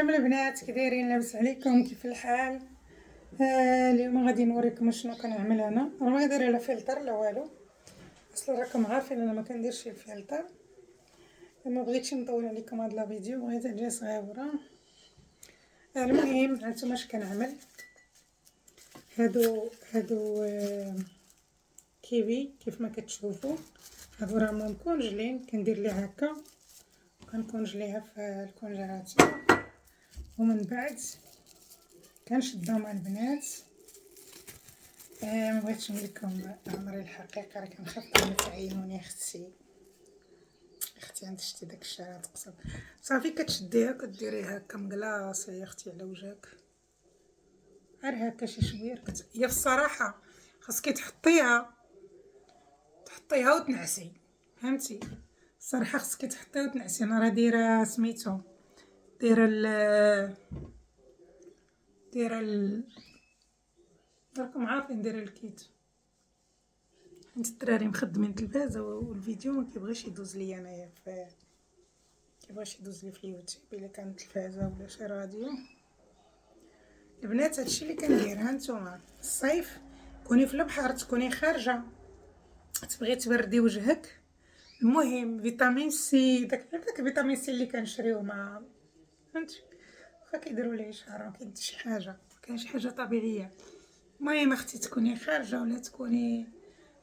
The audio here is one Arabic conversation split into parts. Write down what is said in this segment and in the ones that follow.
السلام البنات، كي دايرين؟ لاباس عليكم؟ كيف الحال؟ اليوم غادي نوريكم شنو كنعمل انا. راه ما دايره لا فلتر لا والو، اصلا راكم عارفين انا ما كنديرش الفلتر. ما بغيتش نطول عليكم هاد لا فيديو، بغيت نجي صغيره. المهم هانتوما اش كنعمل. هادو كيوي كيف ما كتشوفوا. هادو راه مكونجلين، كندير ليه هكا وكنكونجليها في الكونجيلاتور، ومن بعد كنشدها مع البنات. ما بغيتش نقول لكم عمري الحقيقه، راه كنخاف تعينوني اختي انت شتي داك الشعر تقصد صافي، كتشديها كديريها هكا مكلاصه يا اختي على وجهك، غير هكا شي شويه. هي في الصراحه خاصك تحطيها وتنعسي، فهمتي؟ الصراحه خاصك تحطيها وتنعسي. انا راه دايره سميتو دايره راكم عارفين دايره الكيت. حيت الدراري مخدمين التلفازه والفيديو ما كيبغيش يدوز ليا انايا كيبغيش يدوز لي في اليوتيوب الا كانت تلفازه ولا شي راديو. البنات هادشي اللي كندير. هانتوما الصيف كوني في البحر، تكوني خارجه تبغي تبردي وجهك، المهم فيتامين سي، داك فيتامين سي اللي كنشريوه مع فهمتي، واخا كيديروا ليه شعر ما كاين حتى شي حاجه، كاين شي حاجه طبيعيه. المهم اختي تكوني خارجه ولا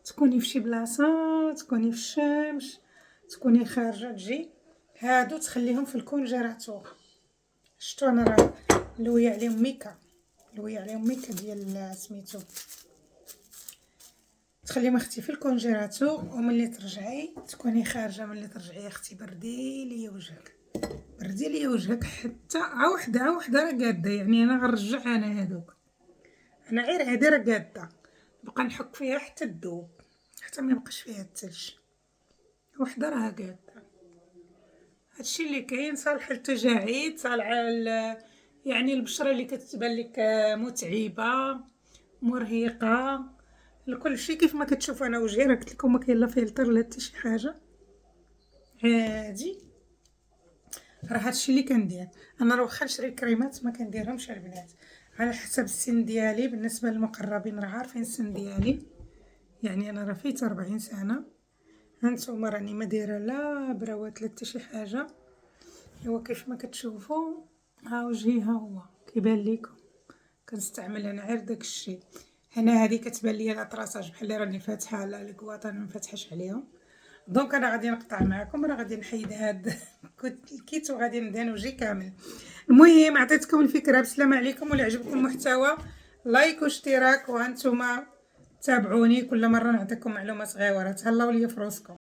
تكوني في شي بلاصه، تكوني في الشمس، تكوني خارجه، تجي هادو تخليهم في الكونجيلاتور. شتو انا راه لوي عليهم ميكا ديال سميتو، تخليهم اختي في الكونجيلاتور، وملي ترجعي تكوني خارجه، ملي ترجعي اختي بردي لي وجهك حتى وحده راه قاده. يعني انا غنرجع انا هادوك، انا غير هادي راه قاده، نبقى نحك فيها حتى تذوب، حتى ما يبقاش فيها الثلج. وحده راه قاده. هادشي اللي كاين صالح للتجاعيد، صالح يعني البشره اللي كتبان لك متعبه مرهقه، لكل شيء. كيف ما كتشوف انا وجهي راه قلت لكم ما كاين لا فلتر لا حتى شي حاجه. هادي راه هادشي اللي كندير انا. راه واخا نشري الكريمات ما كنديرهمش البنات على حسب السن ديالي. بالنسبه للمقربين راه عارفين السن ديالي، يعني انا راه فيت 40 سنه. هانتوما راني ما دايره لا براوات لا حتى شي حاجه. ايوا كيف ما كتشوفوا ها وجهي ها هو كيبان لكم. كنستعمل انا غير داك الشيء. هنا هذه كتبان لي الاطراساج بحال اللي راني فاتحه على الكواط، انا ما فاتحاش عليهم. دونك انا غادي نقطع معكم، راه غادي نحيد هاد الكيت وغادي ندهن وجهي كامل. المهم عطيتكم الفكره. بسلام عليكم، ولا عجبكم المحتوى لايك واشتراك، وهانتوما تابعوني كل مره نعطيكم معلومه صغيره. تهلاو ليا في روسكم.